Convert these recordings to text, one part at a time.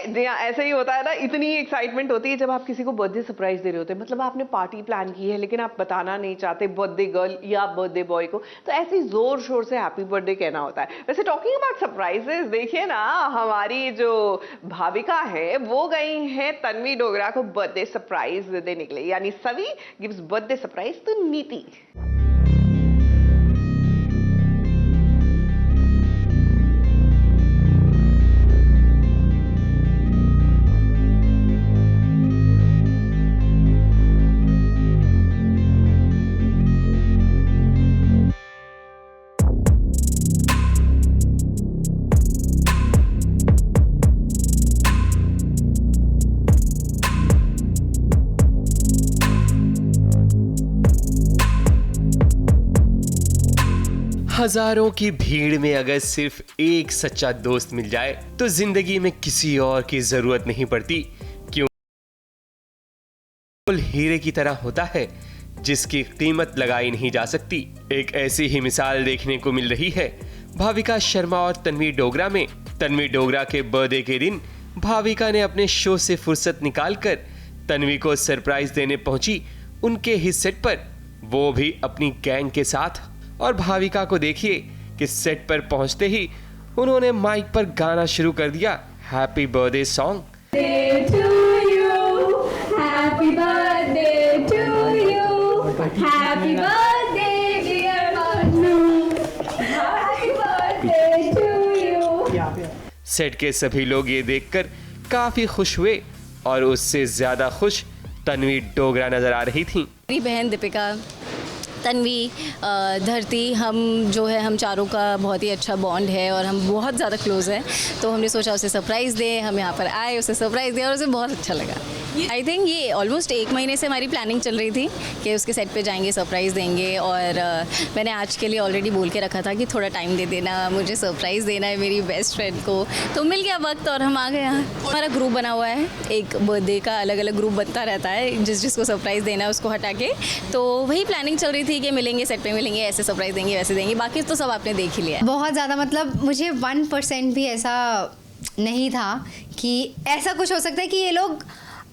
जी हाँ, ऐसे ही होता है ना, इतनी एक्साइटमेंट होती है जब आप किसी को बर्थडे सरप्राइज दे रहे होते हैं। मतलब आपने पार्टी प्लान की है लेकिन आप बताना नहीं चाहते बर्थडे गर्ल या बर्थडे बॉय को, तो ऐसे ही जोर शोर से हैप्पी बर्थडे कहना होता है। वैसे टॉकिंग अबाउट सरप्राइजेस, देखिए ना, हमारी जो भाविका है वो गई हैं तन्वी डोगरा को बर्थडे सरप्राइज देने के लिए, यानी सवी गिव्स बर्थडे सरप्राइज टू नीति। हजारों की भीड़ में अगर सिर्फ एक सच्चा दोस्त मिल जाए तो जिंदगी में किसी और की जरूरत नहीं पड़ती, क्यों हीरे की तरह होता है जिसकी कीमत लगाई नहीं जा सकती। एक ऐसी ही मिसाल देखने को मिल रही है भाविका शर्मा और तन्वी डोगरा में। तन्वी डोगरा के बर्थडे के दिन भाविका ने अपने शो से फुर्सत निकालकर तन्वी को सरप्राइज देने पहुंची उनके ही सेट पर, वो भी अपनी गैंग के साथ। और भाविका को देखिए कि सेट पर पहुंचते ही उन्होंने माइक पर गाना शुरू कर दिया हैप्पी बर्थडे सॉन्ग। सेट के सभी लोग ये देखकर काफी खुश हुए और उससे ज्यादा खुश तन्वी डोगरा नजर आ रही थी। मेरी बहन दीपिका, तन्वी, धरती, हम जो है हम चारों का बहुत ही अच्छा बॉन्ड है और हम बहुत ज़्यादा क्लोज हैं, तो हमने सोचा उसे सरप्राइज़ दें। हम यहाँ पर आए, उसे सरप्राइज़ दें और उसे बहुत अच्छा लगा। आई थिंक ये ऑलमोस्ट 1 महीने से हमारी प्लानिंग चल रही थी कि उसके सेट पे जाएंगे, सरप्राइज़ देंगे। और मैंने आज के लिए ऑलरेडी बोल के रखा था कि थोड़ा टाइम दे देना, मुझे सरप्राइज़ देना है मेरी बेस्ट फ्रेंड को। तो मिल गया वक्त और हम आ गए यहाँ। हमारा ग्रुप बना हुआ है, एक बर्थडे का अलग अलग ग्रुप बनता रहता है, जिसको सरप्राइज़ देना है उसको हटा के। तो वही प्लानिंग चल रही थी कि मिलेंगे, सेट पे मिलेंगे, ऐसे सरप्राइज़ देंगे, वैसे देंगे। बाकी तो सब आपने देख ही लिया। बहुत ज़्यादा, मतलब मुझे 1% भी ऐसा नहीं था कि ऐसा कुछ हो सकता है कि ये लोग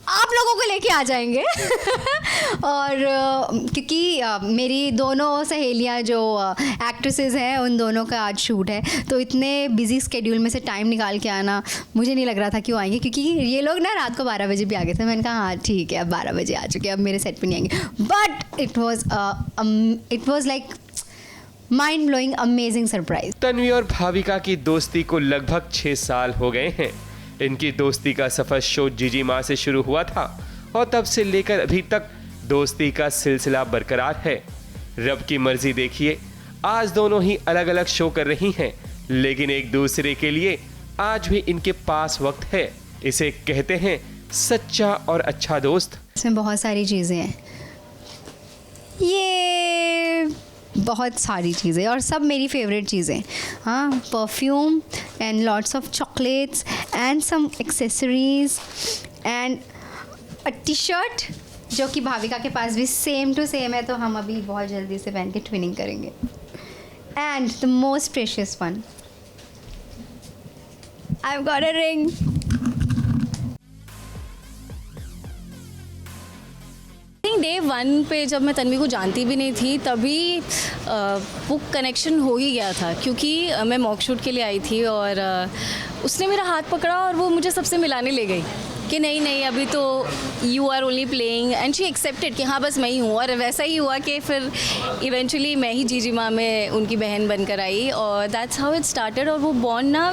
आप लोगों को लेके आ जाएंगे। और क्योंकि मेरी दोनों सहेलियां जो एक्ट्रेसेस हैं, उन दोनों का आज शूट है, तो इतने बिजी स्केड्यूल में से टाइम निकाल के आना मुझे नहीं लग रहा था कि वो आएंगे, क्योंकि ये लोग ना रात को 12 बजे भी आ गए थे। मैंने कहा हाँ ठीक है, अब 12 बजे आ चुके हैं, अब मेरे सेट पे नहीं आएंगे। But it was like mind blowing, amazing surprise. Tanvi और भाविका की दोस्ती को लगभग 6 साल हो गए हैं। इनकी दोस्ती का सफर शो जीजी माँ से शुरू हुआ था और तब से लेकर अभी तक दोस्ती का सिलसिला बरकरार है। रब की मर्जी देखिए, आज दोनों ही अलग अलग शो कर रही हैं, लेकिन एक दूसरे के लिए आज भी इनके पास वक्त है। इसे कहते हैं सच्चा और अच्छा दोस्त। इसमें बहुत सारी चीज़ें हैं, ये बहुत सारी चीज़ें, और सब मेरी फेवरेट चीज़ें। हाँ, perfume and lots of chocolates and some accessories and a T shirt, जो कि भाविका के पास भी सेम टू सेम है, तो हम अभी बहुत जल्दी से पहन के ट्विनिंग करेंगे। And the most precious one, I have got a ring. Day 1 पे जब मैं तन्वी को जानती भी नहीं थी, तभी वो कनेक्शन हो ही गया था, क्योंकि मैं मॉक शूट के लिए आई थी और उसने मेरा हाथ पकड़ा और वो मुझे सबसे मिलाने ले गई कि नहीं नहीं अभी तो you are only playing, and she accepted कि हाँ बस मैं ही हूँ। और वैसा ही हुआ कि फिर इवेंचुअली मैं ही जीजी माँ में उनकी बहन बनकर आई, और दैट्स हाउ इट स्टार्टेड। और वो बॉन्ड ना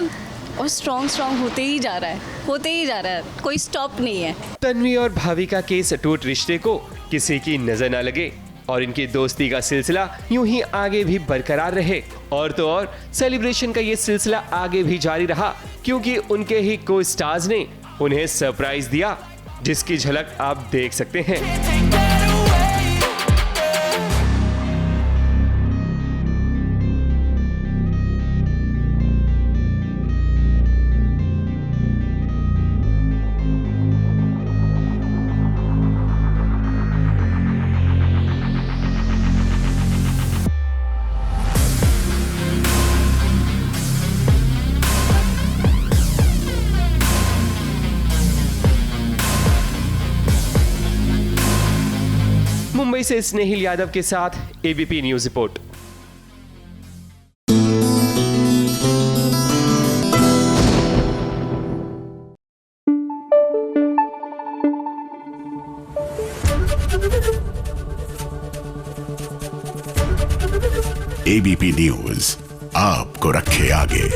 और स्ट्रॉन्ग होते ही जा रहा है, कोई स्टॉप नहीं है। तन्वी और भाविका के इस अटूट रिश्ते को किसी की नजर न लगे और इनकी दोस्ती का सिलसिला यूं ही आगे भी बरकरार रहे। और तो और सेलिब्रेशन का ये सिलसिला आगे भी जारी रहा, क्योंकि उनके ही को स्टार्स ने उन्हें सरप्राइज दिया, जिसकी झलक आप देख सकते हैं। मुंबई से स्नेहिल यादव के साथ ABP news report. ABP news आपको रखे आगे।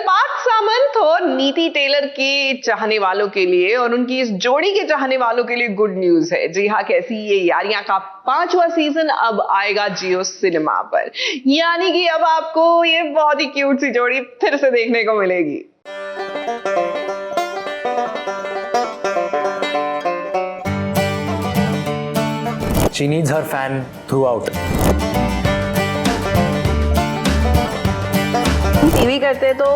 पार्थ सामंत और नीति टेलर के चाहने वालों के लिए और उनकी इस जोड़ी के चाहने वालों के लिए गुड न्यूज है। जी हाँ, कैसी ये यारियां का 5वां सीजन अब आएगा जियो सिनेमा पर, यानी कि अब आपको ये बहुत ही क्यूट सी जोड़ी फिर से देखने को मिलेगी। She needs her fan throughout. TV करते तो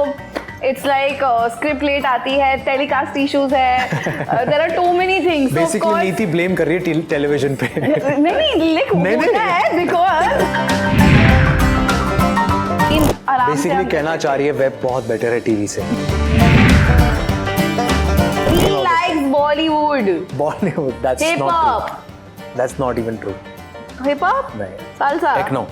इट्स लाइक स्क्रिप्ट लेट आती है, टेलीकास्ट इश्यूज है, there are too many things. Basically Niti blame कर रही है टेलीविजन पे। नहीं लिख होता है बिकॉज़ बेसिकली कहना चाह रही है वेब बहुत बेटर है टीवी से। he likes Bollywood, that's not even true. hip hop, नहीं, salsa, techno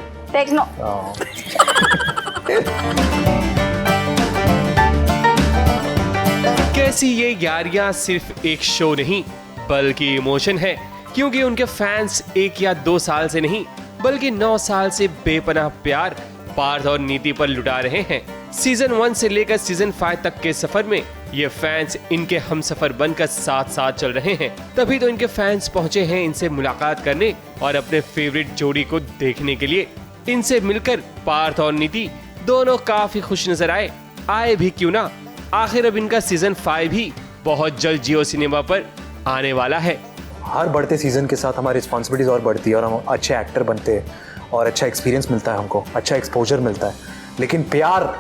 कैसी ये यारियां सिर्फ एक शो नहीं बल्कि इमोशन है, क्योंकि उनके फैंस 1 या 2 साल से नहीं बल्कि 9 साल से बेपनाह प्यार पार्थ और नीति पर लुटा रहे हैं। सीजन 1 से लेकर सीजन 5 तक के सफर में ये फैंस इनके हमसफर बनकर साथ साथ चल रहे हैं। तभी तो इनके फैंस पहुंचे हैं इनसे मुलाकात करने और अपने फेवरेट जोड़ी को देखने के लिए। इनसे मिलकर पार्थ और नीति दोनों काफी खुश नजर आए भी क्यों ना। आखिर अब इनका सीजन 5 भी बहुत जल्द जियो सिनेमा पर आने वाला है। हर बढ़ते सीजन के साथ हमारी रिस्पॉन्सिबिलिटीज और बढ़ती है और हम अच्छे एक्टर बनते हैं और अच्छा एक्सपीरियंस मिलता है, हमको अच्छा एक्सपोजर मिलता है। लेकिन प्यार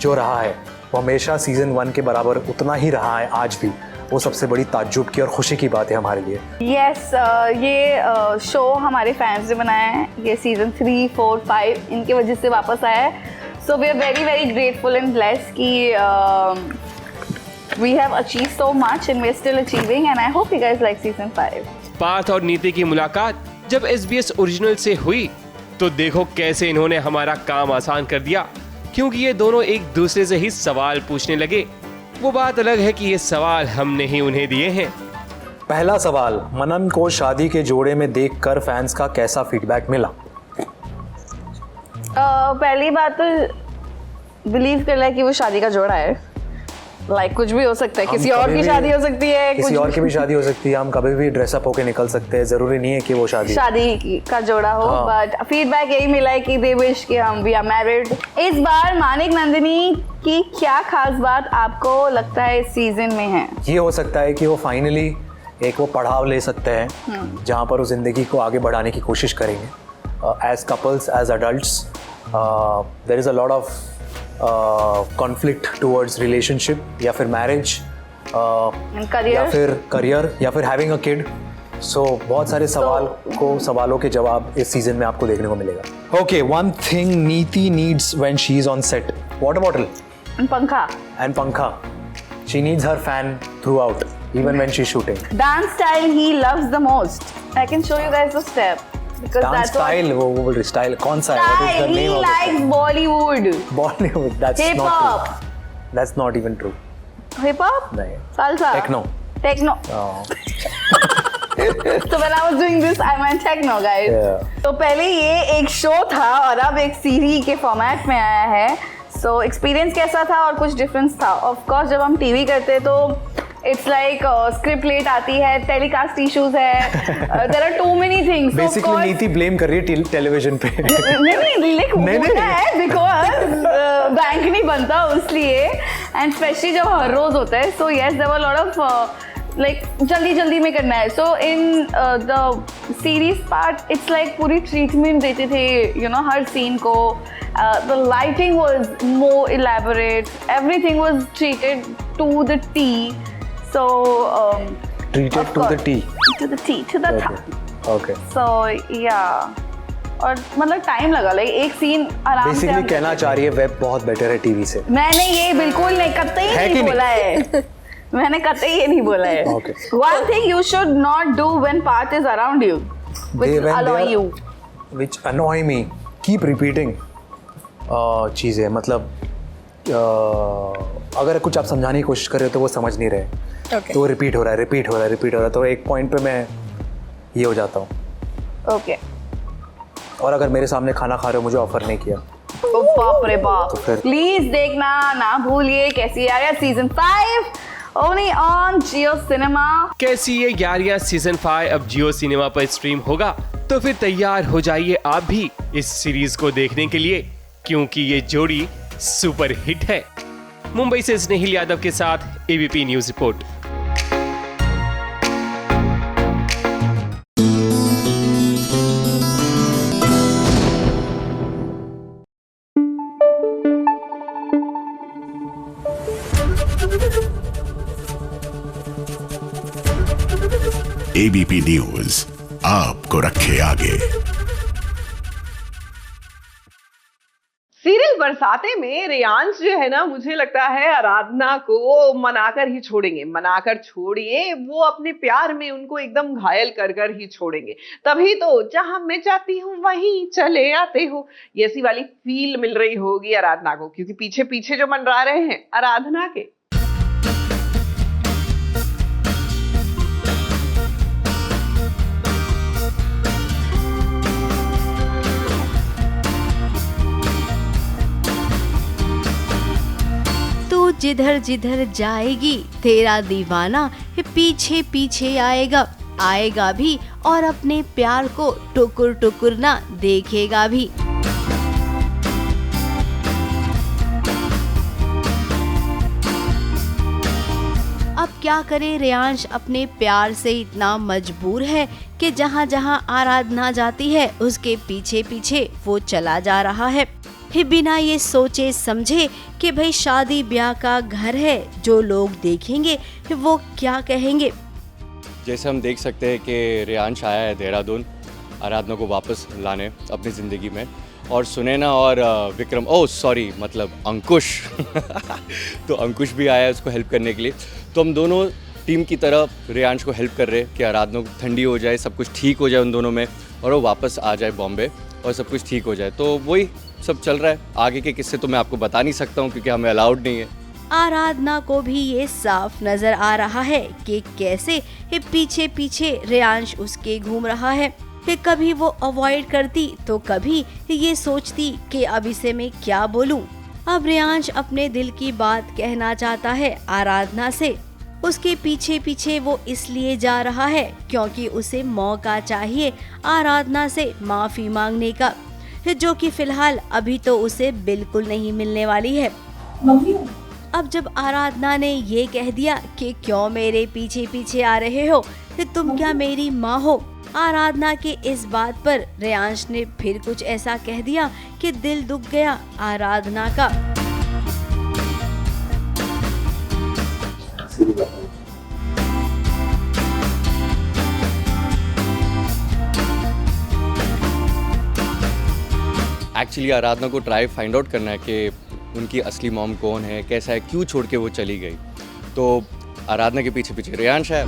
जो रहा है वो हमेशा सीजन 1 के बराबर उतना ही रहा है आज भी। वो सबसे बड़ी ताज्जुब की और खुशी की बात है हमारे लिए। यस, ये शो हमारे फैंस ने बनाया है। ये सीजन 3, 4, 5 इनकी वजह से वापस आया है। So we are very very grateful and blessed कि we have achieve so much and we are still achieving and I hope you guys like season 5। Parth और नीति की मुलाकात जब SBS ओरिजिनल से हुई तो देखो कैसे इन्होंने हमारा काम आसान कर दिया, क्योंकि ये दोनों एक दूसरे से ही सवाल पूछने लगे। वो बात अलग है कि ये सवाल हमने ही उन्हें दिए हैं। पहला सवाल, मनन को शादी के जोड़े में देखकर फैंस का कैसा फीडबैक मिला? पहली बात तो बिलीव कर लिया कि वो शादी का जोड़ा है। लाइक कुछ भी हो सकता है, किसी और की शादी हो सकती है, किसी और की भी शादी हो सकती है। हम कभी भी ड्रेसअप होके निकल सकते हैं, जरूरी नहीं है कि वो शादी का जोड़ा हो। बट फीडबैक यही मिला है कि दे विश कि हम वी आर मैरिड। इस बार मानिक नंदिनी की क्या खास बात आपको लगता है इस सीजन में है? ये हो सकता है कि वो फाइनली एक वो पड़ाव ले सकते हैं जहाँ पर वो जिंदगी को आगे बढ़ाने की कोशिश करेंगे। As couples, as adults, there is a lot of conflict towards relationship या फिर मैरिज या फिर करियर या फिर हैविंग अ किड। सो बहुत सारे सवालों के जवाब इस सीजन में आपको देखने को मिलेगा। Okay, one thing Niti needs when she is on set, water bottle and पंखा। She needs her fan throughout even when she is shooting. Dance style he loves the most. I can show you guys the step. Dance style, वो style कौन सा है? What is the name of it? He likes Bollywood. That's hip not hop. true. That's not even true. Hip hop? नहीं. Salsa? Techno. So when I was doing this, I meant techno, guys. Yeah. तो पहले ये एक show था और अब एक series के फॉर्मेट में आया है। So एक्सपीरियंस कैसा था और कुछ डिफरेंस था? Of course जब हम टीवी करते तो इट्स लाइक स्क्रिप्ट लेट आती है, टेलीकास्ट इश्यूज है, there are too many things. Basically Niti blame कर रही है टेलीविजन पे। नहीं लिख होता है बिकॉज बैंक नहीं बनता उसलिए, एंड स्पेशली जब हर रोज होता है। So yes, there were lot of like जल्दी में करना है। So in the series part it's like पूरी ट्रीटमेंट देते थे यू नो हर सीन को। The lighting was more elaborate, everything was treated to the T. So treated to the T. To the T, to the था. Okay. So yeah. और मतलब time लगा, like एक सीन आराम से। बेसिकली कहना चाह रही है वेब बहुत बेटर है टीवी से। मैंने ये बिल्कुल नहीं, कतई नहीं बोला है। मैंने कतई ये नहीं बोला है. Okay. One thing you should not do when Parth is around you, which will annoy you. Which annoy me. Keep repeating चीज़ें, मतलब अगर कुछ आप समझाने की कोशिश कर रहे हो तो वो समझ नहीं रहे. Okay. तो वो रिपीट हो रहा है, तो एक पॉइंट पे मैं ये हो जाता हूँ. Okay. और अगर मेरे सामने खाना खा रहे हो, मुझे ऑफर नहीं किया, ओ बाप रे बाप. तो फिर- प्लीज देखना ना भूलिए कैसी आ गया season 5 only on Jio cinema. कैसी ये 11वां सीजन 5 अब जियो सिनेमा पर स्ट्रीम होगा, तो फिर तैयार हो जाइए आप भी इस सीरीज को देखने के लिए, क्योंकि ये जोड़ी सुपर हिट है. मुंबई से स्नेहिल यादव के साथ ABP news report. ABP news आपको रखे आगे. सीरियल बरसाते में रेयांश जो है ना, मुझे लगता है आराधना को मनाकर ही छोड़ेंगे. मनाकर छोड़िए, वो अपने प्यार में उनको एकदम घायल कर कर ही छोड़ेंगे. तभी तो जहां मैं जाती हूँ वहीं चले आते हो, ये ऐसी वाली फील मिल रही होगी आराधना को, क्योंकि पीछे पीछे जो मंडरा रहे हैं आराधना के. तू जिधर जिधर जाएगी तेरा दीवाना पीछे पीछे आएगा भी और अपने प्यार को टुकुर टुकुर ना देखेगा भी. अब क्या करे रेयांश, अपने प्यार से इतना मजबूर है कि जहाँ जहाँ आराधना जाती है उसके पीछे पीछे वो चला जा रहा है, बिना ये सोचे समझे कि भाई शादी ब्याह का घर है, जो लोग देखेंगे वो क्या कहेंगे. जैसे हम देख सकते हैं कि रेयांश आया है देहरादून आराधना को वापस लाने अपनी ज़िंदगी में, और सुनैना और विक्रम, मतलब अंकुश तो अंकुश भी आया है उसको हेल्प करने के लिए. तो हम दोनों टीम की तरफ रेयांश को हेल्प कर रहे हैं कि आराधना को ठंडी हो जाए, सब कुछ ठीक हो जाए उन दोनों में, और वो वापस आ जाए बॉम्बे और सब कुछ ठीक हो जाए. तो वही सब चल रहा है. आगे के किस्से तो मैं आपको बता नहीं सकता हूँ क्योंकि हमें अलाउड नहीं है. आराधना को भी ये साफ नजर आ रहा है कि कैसे पीछे पीछे रेयांश उसके घूम रहा है. कि कभी वो अवॉइड करती तो कभी ये सोचती कि अब इसे मैं क्या बोलूं. अब रेयांश अपने दिल की बात कहना चाहता है आराधना से. उसके पीछे पीछे वो इसलिए जा रहा है क्योंकि उसे मौका चाहिए आराधना से माफी मांगने का, जो कि फिलहाल अभी तो उसे बिल्कुल नहीं मिलने वाली है. अब जब आराधना ने ये कह दिया कि क्यों मेरे पीछे पीछे आ रहे हो, तुम क्या मेरी माँ हो, आराधना के इस बात पर रेयांश ने फिर कुछ ऐसा कह दिया कि दिल दुख गया आराधना का. एक्चुअली आराधना को ट्राई फाइंड आउट करना है कि उनकी असली मॉम कौन है, कैसा है, क्यों छोड़ के वो चली गई. तो आराधना के पीछे पीछे रेयांश है.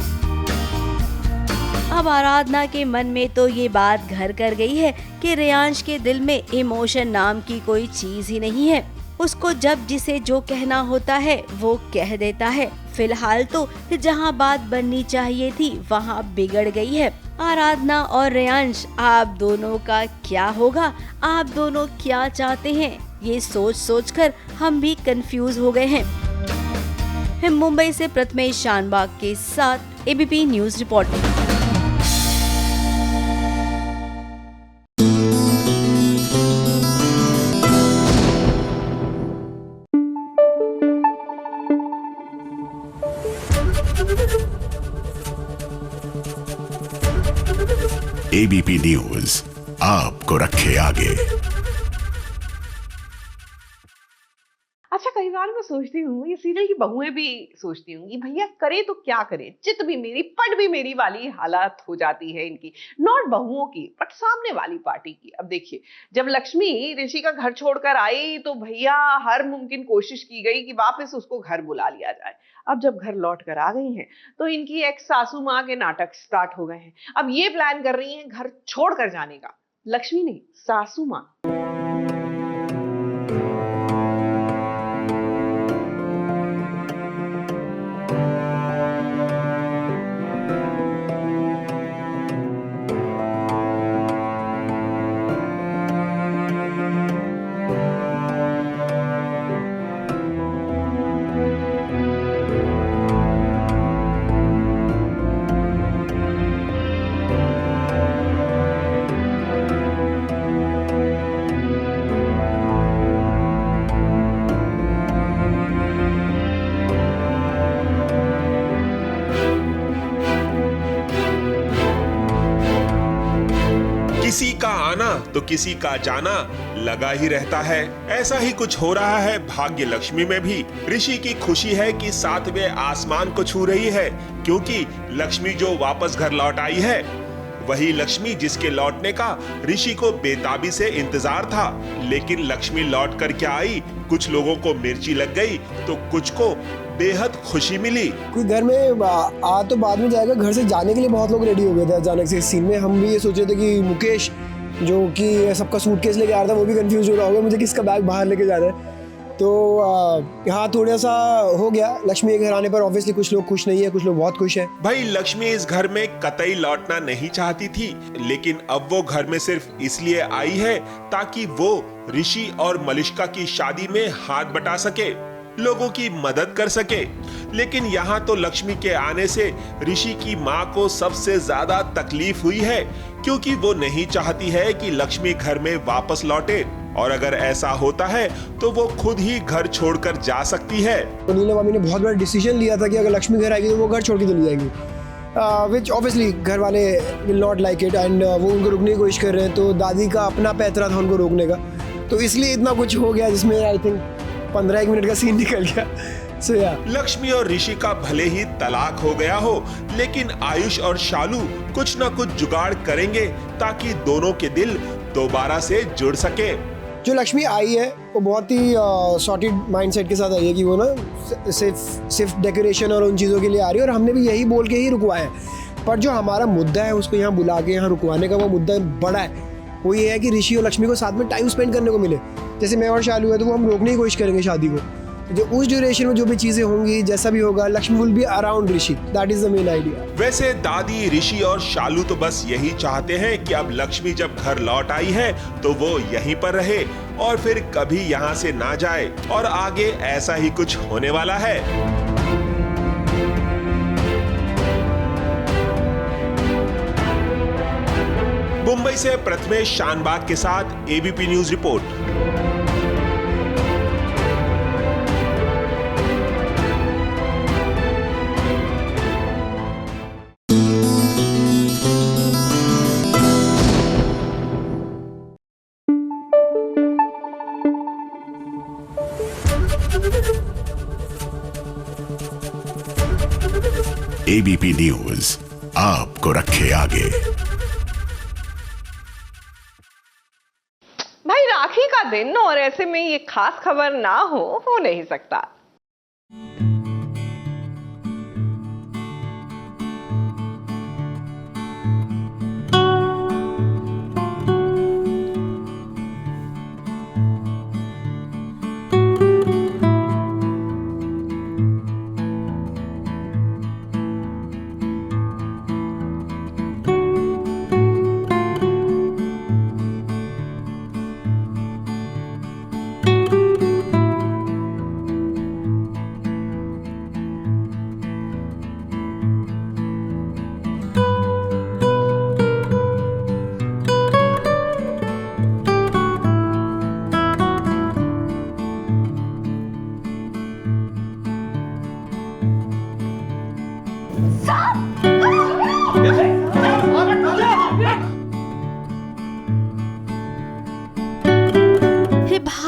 अब आराधना के मन में तो ये बात घर कर गई है कि रेयांश के दिल में इमोशन नाम की कोई चीज ही नहीं है. उसको जब जिसे जो कहना होता है वो कह देता है. फिलहाल तो जहाँ बात बननी चाहिए थी वहाँ बिगड़ गई है. आराधना और रेयांश, आप दोनों का क्या होगा, आप दोनों क्या चाहते हैं, ये सोच सोच कर हम भी कंफ्यूज हो गए हैं. मुंबई से प्रथमेश शानबाग के साथ ABP news report. ABP news आपको रखे आगे. अच्छा कई बार मैं सोचती हूँ, ये सीरियल की बहुएं भी सोचती हूँ कि भैया करे तो क्या करे, चित भी मेरी पट भी मेरी वाली हालत हो जाती है इनकी, नॉट बहुओं की बट सामने वाली पार्टी की। अब देखिए, जब लक्ष्मी ऋषि का घर छोड़कर आई तो भैया हर मुमकिन कोशिश की गई कि वापस उसको घर बुला लिया जाए। अब जब घर लौट कर आ गई हैं तो इनकी एक्स सासू माँ के नाटक स्टार्ट हो गए हैं। अब ये प्लान कर रही हैं घर छोड़कर जाने का। लक्ष्मी नहीं, सासू माँ। किसी का आना तो किसी का जाना लगा ही रहता है। ऐसा ही कुछ हो रहा है भाग्य लक्ष्मी में भी। ऋषि की खुशी है कि सातवें आसमान को छू रही है, क्योंकि लक्ष्मी जो वापस घर लौट आई है वही लक्ष्मी जिसके लौटने का ऋषि को बेताबी से इंतजार था। लेकिन लक्ष्मी लौट कर क्या आई, कुछ लोगों को मिर्ची लग गई तो कुछ को बेहद खुशी मिली। कोई घर में आ तो बाद में जाएगा, घर से जाने के लिए बहुत लोग रेडी हो गए थे अचानक से इस सीन में। हम भी ये सोचे थे कि मुकेश जो कि सबका सूटकेस लेके आ रहा था वो भी कंफ्यूज हो रहा होगा मुझे किसका बैग बाहर लेके जाना है। तो यहाँ थोड़ा सा हो गया। लक्ष्मी के घर आने पर ऑब्वियसली कुछ लोग खुश नहीं है, कुछ लोग बहुत खुश है। भाई लक्ष्मी इस घर में कतई लौटना नहीं चाहती थी, लेकिन अब वो घर में सिर्फ इसलिए आई है ताकि वो ऋषि और मलिष्का की शादी में हाथ बटा सके, लोगों की मदद कर सके। लेकिन यहाँ तो लक्ष्मी के आने से ऋषि की माँ को सबसे ज्यादा तकलीफ हुई है, क्योंकि वो नहीं चाहती है कि लक्ष्मी घर में वापस लौटे, और अगर ऐसा होता है तो वो खुद ही घर छोड़कर जा सकती है। तो नीलम मामी ने बहुत बड़ा डिसीजन लिया था कि अगर लक्ष्मी घर आएगी तो वो घर छोड़ के चली जाएगी, विच ऑब्वियसली घर वाले will not like it and वो उनको रोकने की कोशिश कर रहे हैं। तो दादी का अपना पैतरा था उनको रोकने का, तो इसलिए इतना कुछ हो गया जिसमें आई थिंक 15-1 मिनट का सीन निकल गया। So, yeah. लक्ष्मी और ऋषि का भले ही तलाक हो गया हो, लेकिन आयुष और शालू कुछ ना कुछ जुगाड़ करेंगे ताकि दोनों के दिल दोबारा से जुड़ सके। जो लक्ष्मी आई है वो बहुत ही सॉर्टेड माइंडसेट के साथ आई है कि वो ना सिर्फ डेकोरेशन और उन चीज़ों के लिए आ रही है, और हमने भी यही बोल के ही रुकवाया है। पर जो हमारा मुद्दा है उसको यहाँ बुला के यहाँ रुकवाने का वो मुद्दा बड़ा है। वो ये है कि ऋषि और लक्ष्मी को साथ में टाइम स्पेंड करने को मिले। जैसे मैं और शालू है तो वो हम रोकने की कोशिश करेंगे शादी को, जो उस ड्यूरेशन में जो भी चीजें होंगी जैसा भी होगा Lakshmi will be around Rishi, that is the main idea. वैसे दादी, ऋषि और शालू तो बस यही चाहते हैं कि अब लक्ष्मी जब घर लौट आई है तो वो यहीं पर रहे और फिर कभी यहाँ से ना जाए, और आगे ऐसा ही कुछ होने वाला है। मुंबई से प्रथमेश शानबाग के साथ ABP news report. ABP news आपको रखे आगे। भाई राखी का दिन और ऐसे में ये खास खबर ना हो नहीं सकता।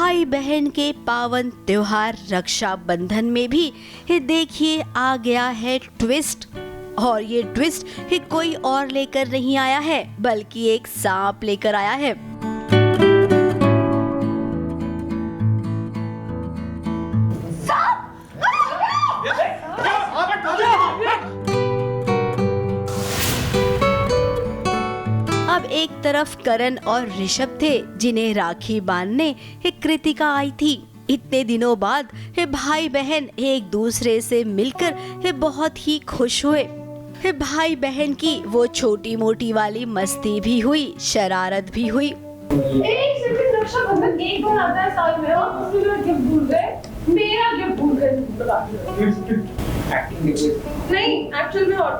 भाई बहन के पावन त्योहार रक्षाबंधन में भी देखिए आ गया है ट्विस्ट। और ये ट्विस्ट कोई और लेकर नहीं आया है बल्कि एक सांप लेकर आया है। अब एक तरफ करण और ऋषभ थे जिन्हें राखी बांधने कृतिका आई थी। इतने दिनों बाद भाई बहन एक दूसरे से मिलकर बहुत ही खुश हुए। भाई बहन की वो छोटी मोटी वाली मस्ती भी हुई, शरारत भी हुई। एक सिर्फ रक्षाबंधन एक बार आता है साल में और उसमें मेरा गिफ्ट भूल गए, मेरा गिफ्ट भूल गए। नहीं एक्चुअल में और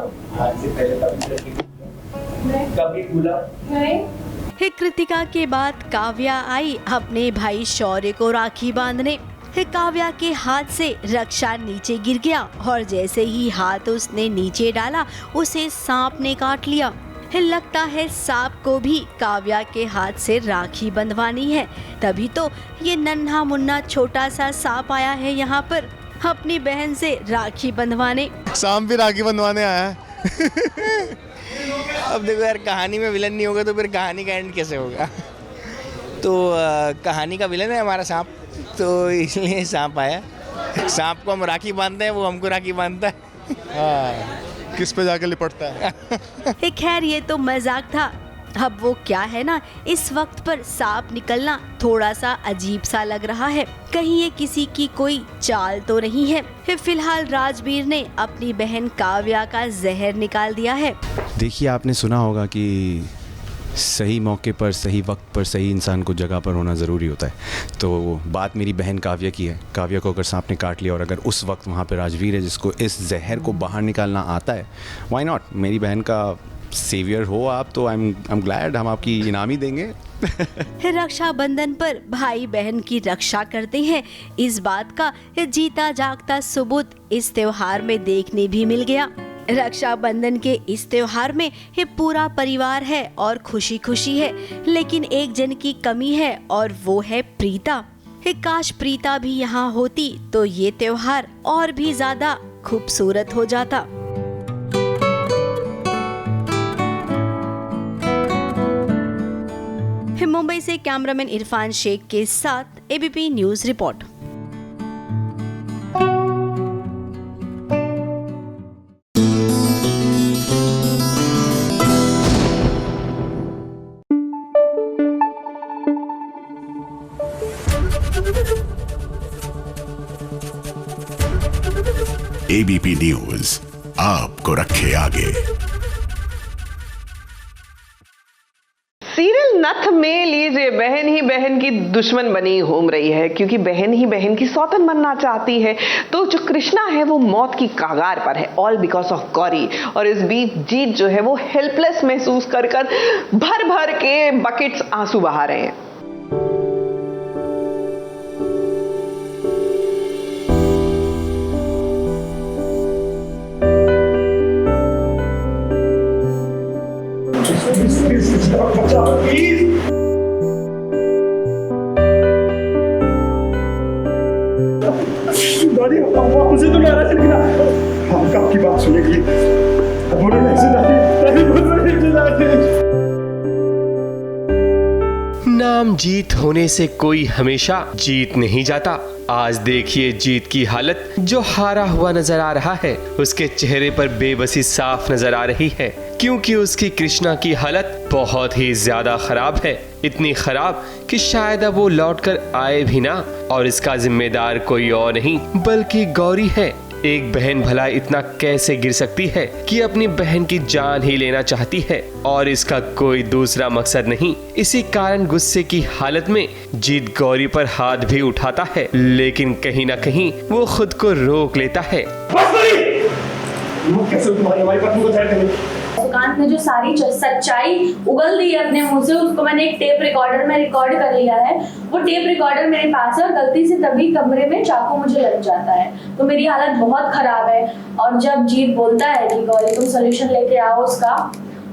कभी भूला नहीं। कृतिका के बाद काव्या आई अपने भाई शौर्य को राखी बांधने। काव्या के हाथ से रक्षा नीचे गिर गया और जैसे ही हाथ उसने नीचे डाला उसे सांप ने काट लिया। लगता है सांप को भी काव्या के हाथ से राखी बंधवानी है, तभी तो ये नन्हा मुन्ना छोटा सा सांप आया है यहाँ पर अपनी बहन से राखी बंधवाने। सांप भी राखी बंधवाने आया है। अब देखो यार, कहानी में विलन नहीं होगा तो फिर कहानी का एंड कैसे होगा। तो कहानी का विलन है हमारा सांप, तो इसलिए सांप आया। सांप को हम राखी बांधते हैं, वो हमको राखी बांधता है। हाँ, किस पे जाकर लिपटता है। खैर ये तो मजाक था। अब वो क्या है ना, इस वक्त पर सांप निकलना थोड़ा सा अजीब सा लग रहा है। कहीं ये किसी की कोई चाल तो नहीं है। फिलहाल राजवीर ने अपनी बहन काव्या का जहर निकाल दिया है। देखिए, आपने सुना होगा कि सही मौके पर सही वक्त पर सही इंसान को जगह पर होना ज़रूरी होता है। तो बात मेरी बहन काव्या की है। काव्या को अगर सांप ने काट लिया और अगर उस वक्त वहाँ पर राजवीर है जिसको इस जहर को बाहर निकालना आता है, व्हाई नॉट। मेरी बहन का सेवियर हो आप, तो आई एम ग्लैड। हम आपकी इनाम ही देंगे। रक्षाबंधन पर भाई बहन की रक्षा करते हैं, इस बात का जीता जागता सबूत इस त्योहार में देखने भी मिल गया। रक्षाबंधन के इस त्योहार में पूरा परिवार है और खुशी खुशी है, लेकिन एक जन की कमी है और वो है प्रीता। काश प्रीता भी यहाँ होती तो ये त्योहार और भी ज्यादा खूबसूरत हो जाता। मुंबई से कैमरामैन इरफान शेख के साथ ABP news report. ABP news आपको रखे आगे। सीरियल नथ में लीजिए, बहन ही बहन की दुश्मन बनी घूम रही है क्योंकि बहन ही बहन की सौतन बनना चाहती है। तो जो कृष्णा है वो मौत की कगार पर है, ऑल बिकॉज ऑफ गौरी। और इस बीच जीत जो है वो हेल्पलेस महसूस कर भर भर के बकेट्स आंसू बहा रहे हैं। मुझे तो नाराज दिखा। हम कब की बात सुनेगी? बोलो नाम जीत होने से कोई हमेशा जीत नहीं जाता। आज देखिए जीत की हालत। जो हारा हुआ नजर आ रहा है उसके चेहरे पर बेबसी साफ नजर आ रही है, क्योंकि उसकी कृष्णा की हालत बहुत ही ज्यादा खराब है। इतनी खराब कि शायद अब वो लौटकर आए भी ना। और इसका जिम्मेदार कोई और नहीं बल्कि गौरी है। एक बहन भला इतना कैसे गिर सकती है कि अपनी बहन की जान ही लेना चाहती है, और इसका कोई दूसरा मकसद नहीं। इसी कारण गुस्से की हालत में जीत गौरी पर हाथ भी उठाता है, लेकिन कहीं ना कहीं वो खुद को रोक लेता है। सुकांत ने जो सारी सच्चाई उगल दी है अपने मुंह से, उसको मैंने एक टेप रिकॉर्डर में रिकॉर्ड कर लिया है। वो टेप रिकॉर्डर मेरे पास है और गलती से तभी कमरे में चाकू मुझे लग जाता है, तो मेरी हालत बहुत खराब है। और जब जीत बोलता है कि गौरी तुम सोल्यूशन लेके आओ उसका,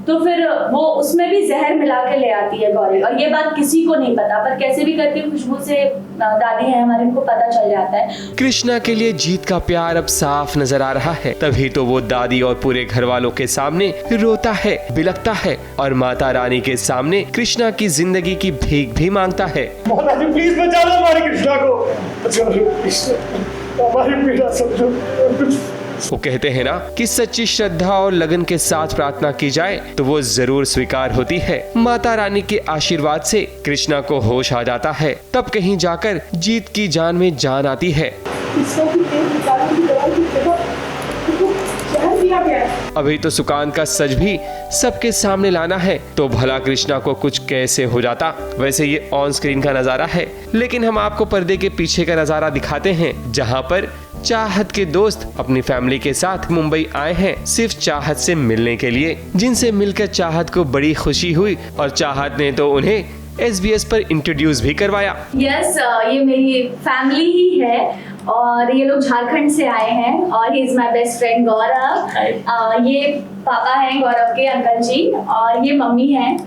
तो फिर वो उसमें भी जहर मिला के ले आती है गौरी, और ये बात किसी को नहीं पता, पर कैसे भी करके खुशबू से दादी है हमारे, उनको पता चल जाता है। कृष्णा के लिए जीत का प्यार अब साफ नजर आ रहा है, तभी तो वो दादी और पूरे घर वालों के सामने रोता है, बिलखता है और माता रानी के सामने कृष्णा की जिंदगी की भीख भी मांगता है। माता जी प्लीज बचा लो हमारे कृष्णा को, बचा लो हमारी पीड़ा समझो। वो कहते हैं ना कि सच्ची श्रद्धा और लगन के साथ प्रार्थना की जाए तो वो जरूर स्वीकार होती है। माता रानी के आशीर्वाद से कृष्णा को होश आ जाता है, तब कहीं जाकर जीत की जान में जान आती है। अभी तो सुकांत का सच भी सबके सामने लाना है, तो भला कृष्णा को कुछ कैसे हो जाता। वैसे ये ऑन स्क्रीन का नजारा है, लेकिन हम आपको पर्दे के पीछे का नजारा दिखाते हैं, जहाँ पर चाहत के दोस्त अपनी फैमिली के साथ मुंबई आए हैं सिर्फ चाहत से मिलने के लिए, जिनसे मिलकर चाहत को बड़ी खुशी हुई और चाहत ने तो उन्हें SBS पर इंट्रोड्यूस भी करवाया। यस, ये मेरी फैमिली ही है और ये लोग झारखंड से आए हैं और he is my best friend Gaurav. ये पापा हैं गौरव के, अंकल जी, और ये मम्मी हैं,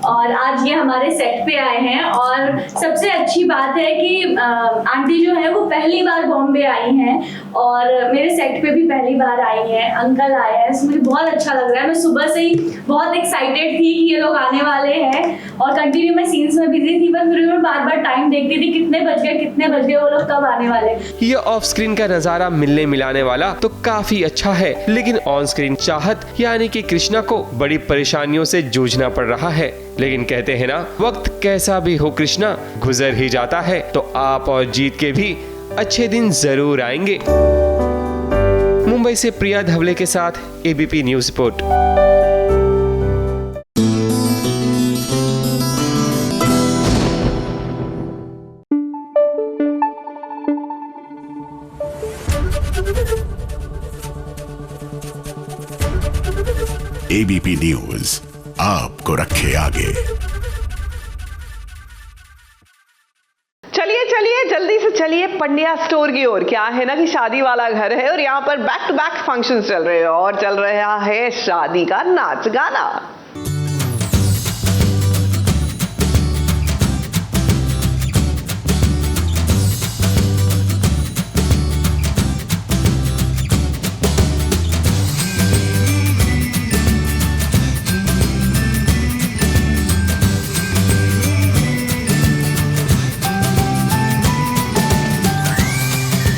और आज ये हमारे सेट पे आए हैं। और सबसे अच्छी बात है कि आंटी जो है वो पहली बार बॉम्बे आई हैं और मेरे सेट पे भी पहली बार आई हैं, अंकल आए हैं, मुझे बहुत अच्छा लग रहा है। मैं सुबह से ही बहुत एक्साइटेड थी कि ये लोग आने वाले हैं और कंटिन्यू मैं सीन्स में बिजी थी, पर फिर मैं बार बार टाइम देखती थी कितने बज गए, वो लोग कब आने वाले। ये ऑफ स्क्रीन का नजारा मिलने मिलाने वाला तो काफी अच्छा है, लेकिन ऑन स्क्रीन चाहत यानी कि कृष्णा को बड़ी परेशानियों से जूझना पड़ रहा है। लेकिन कहते हैं ना, वक्त कैसा भी हो कृष्णा गुजर ही जाता है, तो आप और जीत के भी अच्छे दिन जरूर आएंगे। मुंबई से प्रिया धवले के साथ ABP news report. ABP news आपको रखे आगे। चलिए जल्दी से चलिए पंड्या स्टोर की ओर। क्या है ना कि शादी वाला घर है और यहाँ पर बैक टू बैक फंक्शंस चल रहे हैं और चल रहा है शादी का नाच गाना।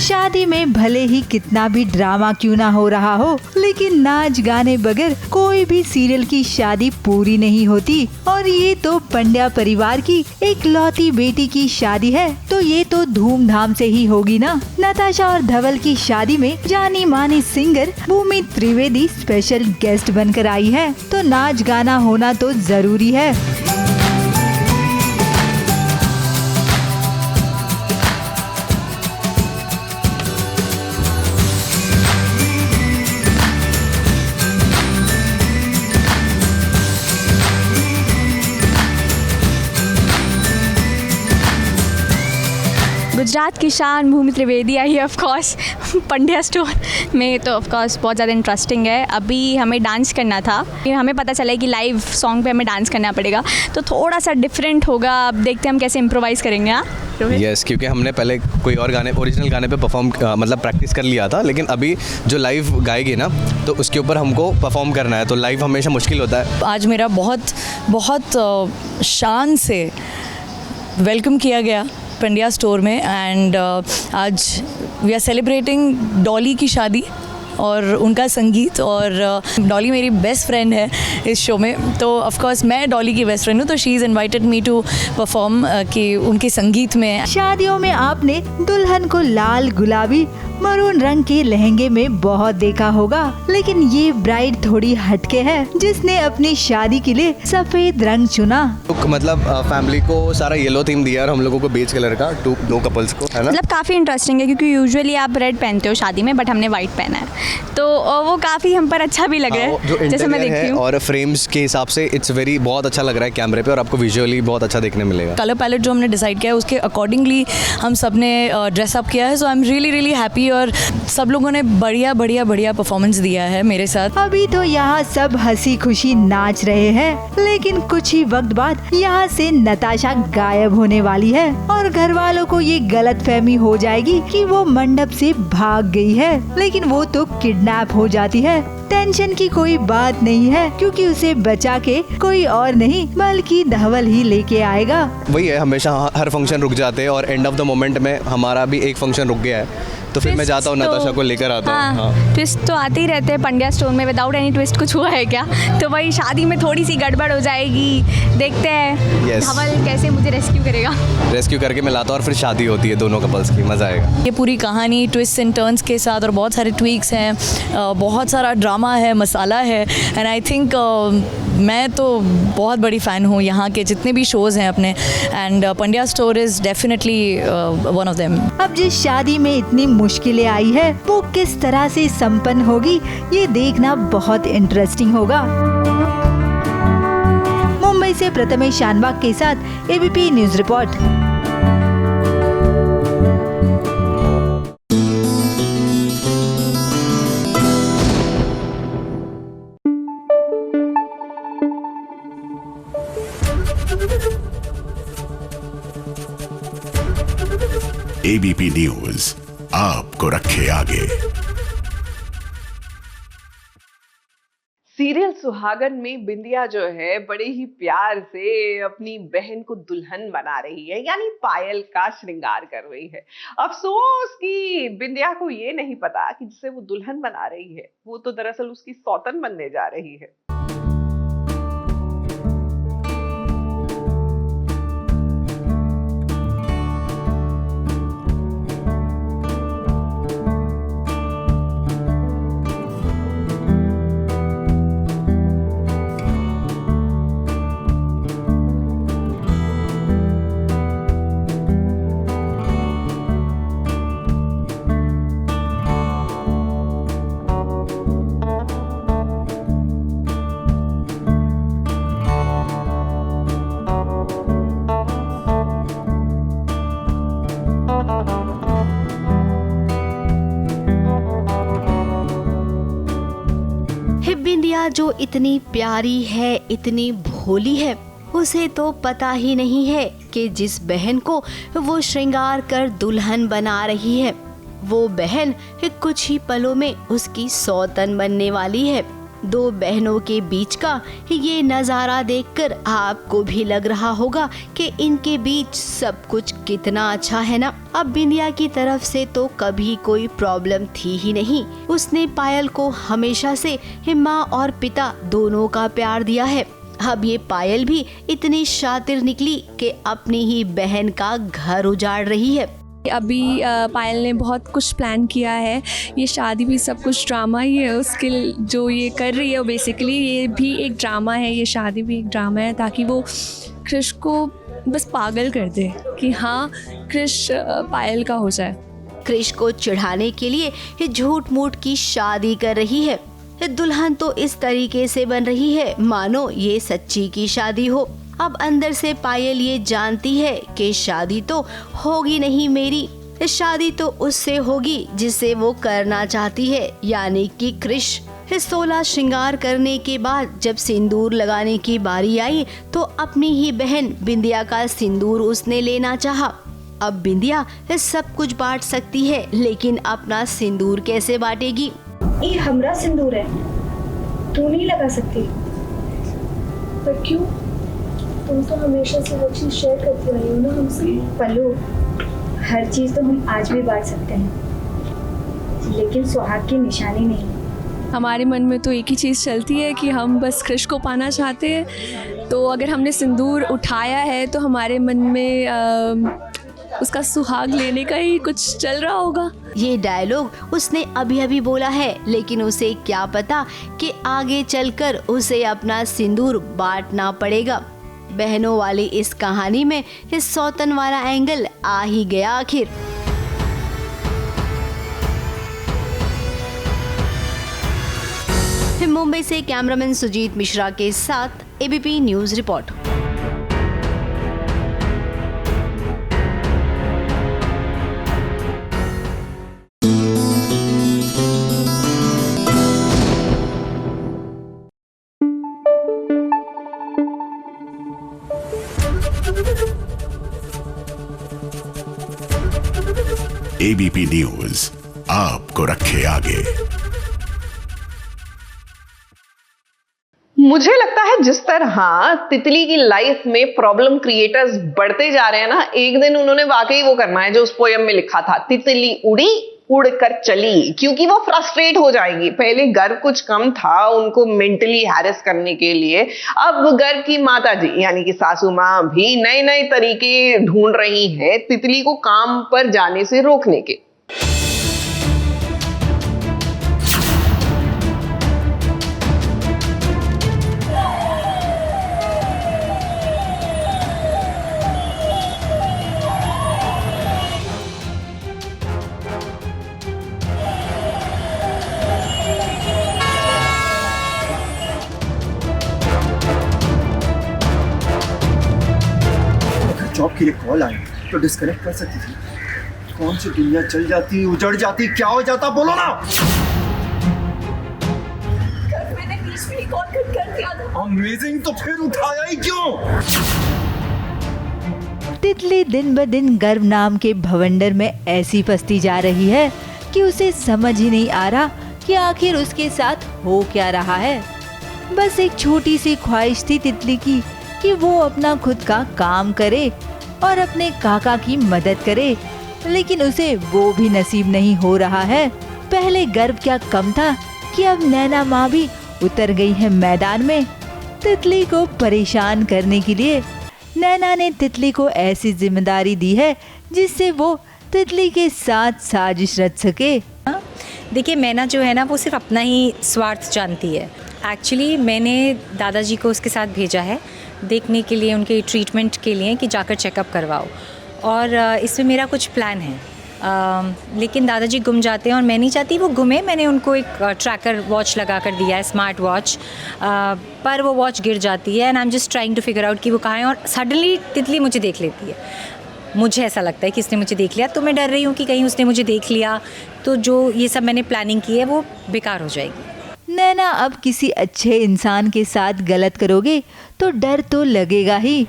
शादी में भले ही कितना भी ड्रामा क्यों ना हो रहा हो, लेकिन नाच गाने बगैर कोई भी सीरियल की शादी पूरी नहीं होती। और ये तो पंड्या परिवार की एक लौती बेटी की शादी है, तो ये तो धूमधाम से ही होगी ना। नताशा और धवल की शादी में जानी मानी सिंगर भूमि त्रिवेदी स्पेशल गेस्ट बनकर आई है, तो नाच गाना होना तो जरूरी है। गुजरात की शान भूमि त्रिवेदी आई है ऑफ कोर्स पंड्या स्टोर में, तो ऑफ कोर्स बहुत ज़्यादा इंटरेस्टिंग है। अभी हमें डांस करना था, हमें पता चला कि लाइव सॉन्ग पे हमें डांस करना पड़ेगा, तो थोड़ा सा डिफरेंट होगा। अब देखते हैं हम कैसे इम्प्रोवाइज़ करेंगे। यस, क्योंकि हमने पहले कोई और गाने ओरिजिनल गाने पे परफॉर्म मतलब प्रैक्टिस कर लिया था, लेकिन अभी जो लाइव गाएगी ना तो उसके ऊपर हमको परफॉर्म करना है, तो लाइव हमेशा मुश्किल होता है। आज मेरा बहुत शान से वेलकम किया गया पंड्या स्टोर में, एंड आज वी आर सेलिब्रेटिंग डॉली की शादी और उनका संगीत। और डॉली मेरी बेस्ट फ्रेंड है इस शो में, तो ऑफ कोर्स मैं डॉली की बेस्ट फ्रेंड हूँ, तो she is invited me to perform कि उनके संगीत में। शादियों में आपने दुल्हन को लाल गुलाबी मरून रंग के लहंगे में बहुत देखा होगा, लेकिन ये ब्राइड थोड़ी हटके है, जिसने अपनी शादी के लिए सफेद रंग चुना। तो मतलब फैमिली को सारा येलो थीम दिया और हम लोगों को बेज कलर का दो कपल्स को, है ना? मतलब काफ़ी इंटरेस्टिंग है क्योंकि यूजुअली आप रेड पहनते हो शादी में, बट हमने वाइट पहना है, तो वो काफ़ी हम पर अच्छा भी लग रहा है। जो जैसे मैं इंटीरियर देखती है हूँ और फ्रेम्स के हिसाब से इट्स वेरी बहुत अच्छा लग रहा है कैमरे पे, और आपको विजुअली बहुत अच्छा देखने मिलेगा। कलर पैलेट जो हमने डिसाइड किया है उसके अकॉर्डिंगली हम सब ने ड्रेसअप किया है, so I am really really happy, और सब लोगों ने बढ़िया बढ़िया बढ़िया परफॉर्मेंस दिया है मेरे साथ। अभी तो यहाँ सब हंसी खुशी नाच रहे हैं, लेकिन कुछ ही वक्त बाद यहाँ से नताशा गायब होने वाली है और घर वालों को ये गलतफहमी हो जाएगी कि वो मंडप से भाग गई है, लेकिन वो तो किडनैप हो जाती है। टेंशन की कोई बात नहीं है क्योंकि उसे बचा के कोई और नहीं बल्कि धवल ही लेके आएगा। वही है, हमेशा हर फंक्शन रुक जाते हैं और एंड ऑफ द मोमेंट में हमारा भी एक फंक्शन रुक गया है, तो फिर मैं जाता हूँ नताशा को लेकर आता हूँ। हाँ। ट्विस्ट तो आते ही रहते हैं पंड्या स्टोर में, विदाउट एनी ट्विस्ट कुछ हुआ है क्या? तो वही शादी में थोड़ी सी गड़बड़ हो जाएगी, देखते हैं Yes. धवल कैसे मुझे रेस्क्यू करेगा। रेस्क्यू करके मैं लाता हूँ और फिर शादी होती है दोनों कपल्स की, मज़ा आएगा। ये पूरी कहानी ट्विस्ट एंड टर्न्स के साथ और बहुत सारे ट्वीक्स हैं, बहुत सारा ड्रामा है, मसाला है, एंड आई थिंक मैं तो बहुत बड़ी फ़ैन हूँ यहाँ के जितने भी शोज़ हैं अपने, and Pandya store is definitely one of them. अब जिस शादी में इतनी मुश्किलें आई है वो किस तरह से संपन्न होगी ये देखना बहुत इंटरेस्टिंग होगा। मुंबई से प्रथमेश शानबाग के साथ ABP news report. ABP news आपको रखे आगे। सीरियल सुहागन में बिंदिया जो है बड़े ही प्यार से अपनी बहन को दुल्हन बना रही है, यानी पायल का श्रृंगार कर रही है। अफसोस कि बिंदिया को ये नहीं पता कि जिसे वो दुल्हन बना रही है वो तो दरअसल उसकी सौतन बनने जा रही है। बिंदिया जो इतनी प्यारी है, इतनी भोली है, उसे तो पता ही नहीं है कि जिस बहन को वो श्रृंगार कर दुल्हन बना रही है वो बहन कुछ ही पलों में उसकी सौतन बनने वाली है। दो बहनों के बीच का ये नज़ारा देखकर आपको भी लग रहा होगा कि इनके बीच सब कुछ कितना अच्छा है ना। अब बिंदिया की तरफ से तो कभी कोई प्रॉब्लम थी ही नहीं। उसने पायल को हमेशा से माँ और पिता दोनों का प्यार दिया है। अब ये पायल भी इतनी शातिर निकली कि अपनी ही बहन का घर उजाड़ रही है। अभी पायल ने बहुत कुछ प्लान किया है, ये शादी भी सब कुछ ड्रामा ही है उसके जो ये कर रही है। बेसिकली ये भी एक ड्रामा है, ये शादी भी एक ड्रामा है, ताकि वो क्रिश को बस पागल कर दे कि हाँ क्रिश पायल का हो जाए। क्रिश को चिढ़ाने के लिए ये झूठ मूठ की शादी कर रही है। दुल्हन तो इस तरीके से बन रही है मानो ये सच्ची की शादी हो। अब अंदर से पायल ये जानती है कि शादी तो होगी नहीं मेरी, शादी तो उससे होगी जिसे वो करना चाहती है, यानी कि क्रिश। 16 श्रृंगार करने के बाद जब सिंदूर लगाने की बारी आई तो अपनी ही बहन बिंदिया का सिंदूर उसने लेना चाहा। अब बिंदिया सब कुछ बांट सकती है, लेकिन अपना सिंदूर कैसे बांटेगी? ये हमारा सिंदूर है, तू नहीं लगा सकती। पर क्यों? तुम तो हमेशा से वो चीज़ शेयर करती रही हो ना हमसे। पल्लू, हर चीज़ तो हम आज भी बांट सकते हैं, लेकिन सुहाग की निशानी नहीं। हमारे मन में तो एक ही चीज़ चलती है कि हम बस क्रिश को पाना चाहते हैं। तो अगर हमने सिंदूर उठाया है तो हमारे मन में उसका सुहाग लेने का ही कुछ चल रहा होगा। ये डायलॉग उसने अभी अभी बोला है, लेकिन उसे क्या पता कि आगे चलकर उसे अपना सिंदूर बांटना पड़ेगा। बहनों वाली इस कहानी में इस सौतन वाला एंगल आ ही गया आखिर। मुंबई से कैमरामैन सुजीत मिश्रा के साथ ABP news report. ABP news आपको रखे आगे। मुझे लगता है जिस तरह तितली की लाइफ में प्रॉब्लम क्रिएटर्स बढ़ते जा रहे हैं ना, एक दिन उन्होंने वाकई वो करना है जो उस पोयम में लिखा था, तितली उड़ी उड़कर चली, क्योंकि वो फ्रस्ट्रेट हो जाएंगी। पहले गर्व कुछ कम था उनको मेंटली हैरेस करने के लिए, अब गर्व की माता जी यानी कि सासू माँ भी नए नए तरीके ढूंढ रही हैं तितली को काम पर जाने से रोकने के। जॉब के लिए कॉल आई तो डिस्कनेक्ट कर सकती थी। कौन सी दुनिया चल जाती, उजड़ जाती, क्या हो जाता, बोलो ना। मैंने बीच में कॉल कर दिया था। अमेजिंग, तो फिर उठाया ही क्यों? तितली दिन ब दिन गर्व नाम के भवंडर में ऐसी फंसती जा रही है कि उसे समझ ही नहीं आ रहा कि आखिर उसके साथ हो क्या रहा है। बस एक छोटी सी ख्वाहिश थी तितली की कि वो अपना खुद का काम करे और अपने काका की मदद करे, लेकिन उसे वो भी नसीब नहीं हो रहा है। पहले गर्व क्या कम था कि अब नैना माँ भी उतर गई है मैदान में तितली को परेशान करने के लिए। नैना ने तितली को ऐसी जिम्मेदारी दी है जिससे वो तितली के साथ साजिश रच सके। देखिए, मैना जो है ना वो सिर्फ अपना ही स्वार्थ जानती है। एक्चुअली मैंने दादाजी को उसके साथ भेजा है देखने के लिए, उनके ट्रीटमेंट के लिए कि जाकर चेकअप करवाओ, और इसमें मेरा कुछ प्लान है। लेकिन दादाजी गुम जाते हैं और मैं नहीं चाहती वो गुमे। मैंने उनको एक ट्रैकर वॉच लगा कर दिया है, स्मार्ट वॉच, पर वो वॉच गिर जाती है and I am just trying to figure out कि वो कहाँ है, और सडनली तितली मुझे देख लेती है। मुझे ऐसा लगता है कि इसने मुझे देख लिया, तो मैं डर रही हूँ कि कहीं उसने मुझे देख लिया तो जो ये सब मैंने प्लानिंग की है वो बेकार हो जाएगी। नैना, अब किसी अच्छे इंसान के साथ गलत करोगे तो डर तो लगेगा ही।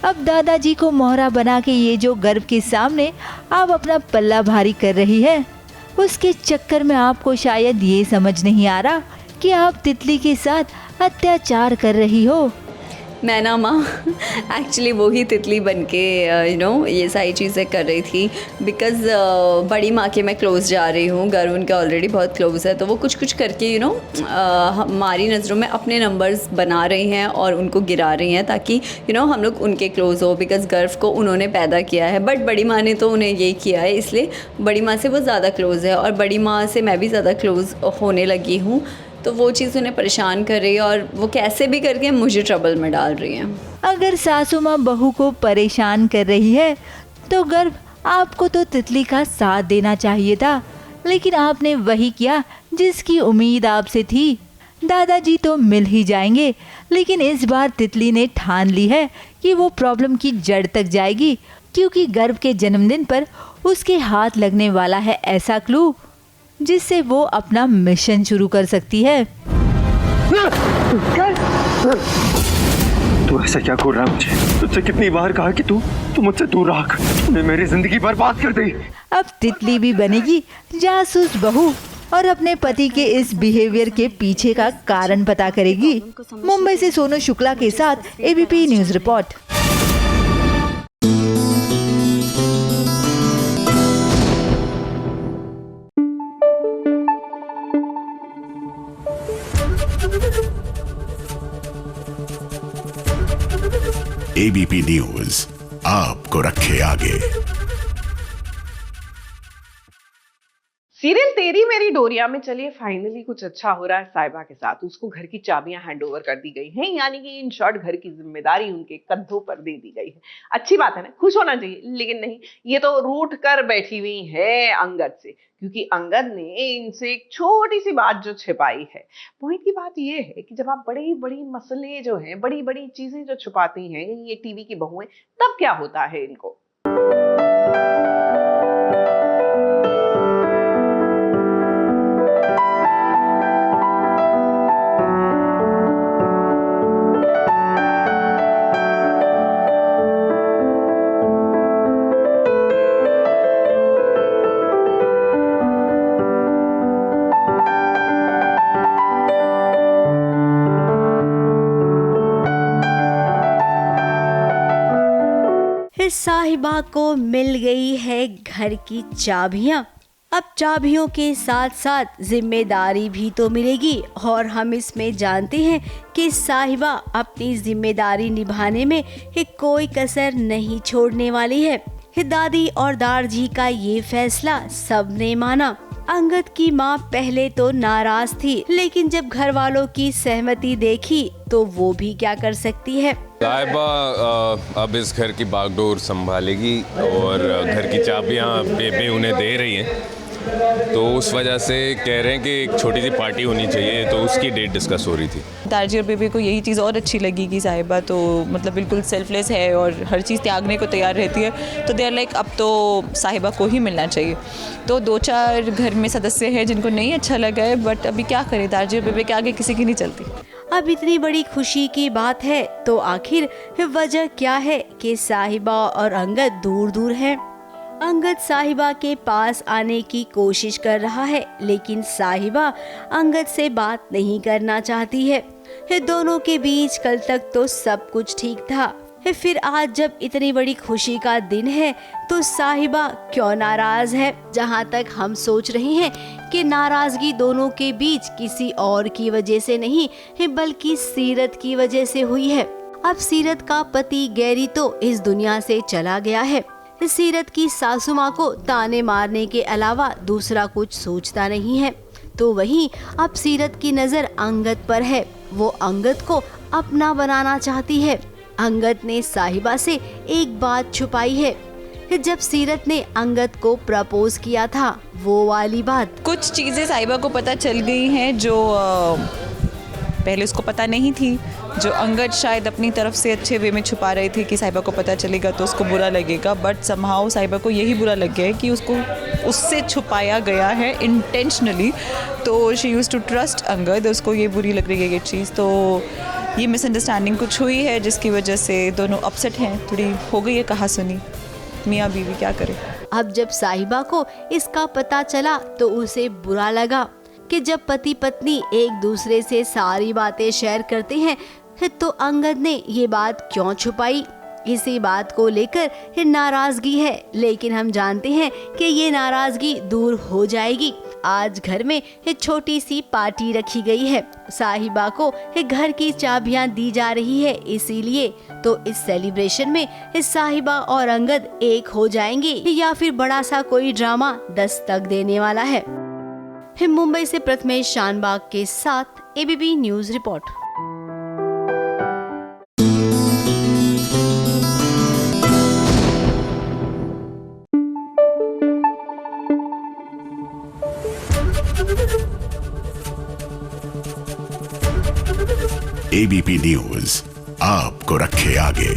अब दादाजी को मोहरा बना के ये जो गर्व के सामने आप अपना पल्ला भारी कर रही है, उसके चक्कर में आपको शायद ये समझ नहीं आ रहा कि आप तितली के साथ अत्याचार कर रही हो। नैना माँ एक्चुअली वो ही तितली बन के ये सारी चीज़ें कर रही थी, बिकॉज़ बड़ी माँ के मैं क्लोज़ जा रही हूँ, गर्व उनका ऑलरेडी बहुत क्लोज़ है, तो वो कुछ कुछ करके हमारी नज़रों में अपने नंबर्स बना रही हैं और उनको गिरा रही हैं ताकि हम लोग उनके क्लोज़ हो, बिकॉज़ गर्व को उन्होंने पैदा किया है, बट बड़ी माँ ने तो उन्हें ये किया है, इसलिए बड़ी माँ से वो ज़्यादा क्लोज़ है और बड़ी माँ से मैं भी ज़्यादा क्लोज़ होने लगी हूँ। तो वो चीज़ उन्हें परेशान कर रही है और वो कैसे भी करके मुझे ट्रबल में डाल रही है। अगर सासू माँ बहू को परेशान कर रही है तो गर्व आपको तो तितली का साथ देना चाहिए था, लेकिन आपने वही किया जिसकी उम्मीद आपसे थी। दादाजी तो मिल ही जाएंगे, लेकिन इस बार तितली ने ठान ली है कि वो प्रॉब्लम की जड़ तक जाएगी, क्योंकि गर्व के जन्मदिन पर उसके हाथ लगने वाला है ऐसा क्लू जिससे वो अपना मिशन शुरू कर सकती है। तू ऐसा क्या कर रहा है? मुझे तुझसे कितनी बार कहा कि तू मुझसे दूर रहा कर, तूने मेरी जिंदगी बर्बाद कर दी। अब तितली भी बनेगी जासूस बहू और अपने पति के इस बिहेवियर के पीछे का कारण पता करेगी। मुंबई से सोनू शुक्ला के साथ ABP news report. ABP news आपको रखे आगे। सीरियल तेरी मेरी डोरिया में चलिए फाइनली कुछ अच्छा हो रहा है साहिबा के साथ। उसको घर की चाबियां हैंड ओवर कर दी गई हैं, यानी कि इन शॉर्ट घर की जिम्मेदारी उनके कंधों पर दे दी गई है। अच्छी बात है ना, खुश होना चाहिए, लेकिन नहीं, ये तो रूठ कर बैठी हुई है अंगद से, क्योंकि अंगद ने इनसे एक छोटी सी बात जो छिपाई है। पॉइंट की बात ये है कि जब आप बड़ी बड़ी मसले जो हैं, बड़ी बड़ी चीजें जो छुपाती हैं ये टीवी की बहुएं, तब क्या होता है इनको। साहिबा को मिल गई है घर की चाबियां। अब चाबियों के साथ साथ जिम्मेदारी भी तो मिलेगी, और हम इसमें जानते हैं कि साहिबा अपनी जिम्मेदारी निभाने में कोई कसर नहीं छोड़ने वाली है। दादी और दारजी का ये फैसला सबने माना। अंगद की माँ पहले तो नाराज थी, लेकिन जब घर वालों की सहमति देखी तो वो भी क्या कर सकती है। साहिबा अब इस घर की बागडोर संभालेगी और घर की चाबियां बेबे उन्हें दे रही हैं, तो उस वजह से कह रहे हैं कि एक छोटी सी पार्टी होनी चाहिए, तो उसकी डेट डिस्कस हो रही थी। दारजी और बेबे को यही चीज़ और अच्छी लगी कि साहिबा तो मतलब बिल्कुल सेल्फलेस है और हर चीज़ त्यागने को तैयार रहती है, तो दे आर लाइक अब तो साहिबा को ही मिलना चाहिए। तो 2-4 घर में सदस्य हैं जिनको नहीं अच्छा लगा है, बट अभी क्या करें, दारजी और बेबे के आगे किसी की नहीं चलती। अब इतनी बड़ी खुशी की बात है तो आखिर वजह क्या है कि साहिबा और अंगद दूर दूर हैं। अंगद साहिबा के पास आने की कोशिश कर रहा है, लेकिन साहिबा अंगद से बात नहीं करना चाहती है। दोनों के बीच कल तक तो सब कुछ ठीक था, फिर आज जब इतनी बड़ी खुशी का दिन है तो साहिबा क्यों नाराज है। जहाँ तक हम सोच रहे हैं कि नाराजगी दोनों के बीच किसी और की वजह से नहीं, बल्कि सीरत की वजह से हुई है। अब सीरत का पति गैरी तो इस दुनिया से चला गया है। सीरत की सासू माँ को ताने मारने के अलावा दूसरा कुछ सोचता नहीं है, तो वहीं अब सीरत की नजर अंगद पर है। वो अंगद को अपना बनाना चाहती है। अंगद ने साहिबा से एक बात छुपाई है। जब सीरत ने अंगद को प्रपोज किया था, वो वाली बात। कुछ चीज़ें साहिबा को पता चल गई हैं जो पहले उसको पता नहीं थी, जो अंगद शायद अपनी तरफ से अच्छे वे में छुपा रहे थे कि साहिबा को पता चलेगा तो उसको बुरा लगेगा, बट समहाउ साहिबा को यही बुरा लग गया है कि उसको उससे छुपाया गया है इंटेंशनली। तो she used to trust Angad, उसको ये बुरी लग रही है ये चीज़। तो ये मिसअंडरस्टैंडिंग कुछ हुई है जिसकी वजह से दोनों अपसेट हैं, थोड़ी हो गई है कहा सुनी, मियाँ बीवी क्या करे। अब जब साहिबा को इसका पता चला तो उसे बुरा लगा कि जब पति पत्नी एक दूसरे से सारी बातें शेयर करते हैं तो अंगद ने ये बात क्यों छुपाई। इसी बात को लेकर नाराजगी है, लेकिन हम जानते हैं कि ये नाराजगी दूर हो जाएगी। आज घर में छोटी सी पार्टी रखी गई है। साहिबा को घर की चाबियां दी जा रही है, इसीलिए तो इस सेलिब्रेशन में साहिबा और अंगद एक हो जाएंगे या फिर बड़ा सा कोई ड्रामा दस्तक देने वाला है। मुंबई से प्रथमेश शानबाग के साथ ABP news report. ABP news आपको रखे आगे।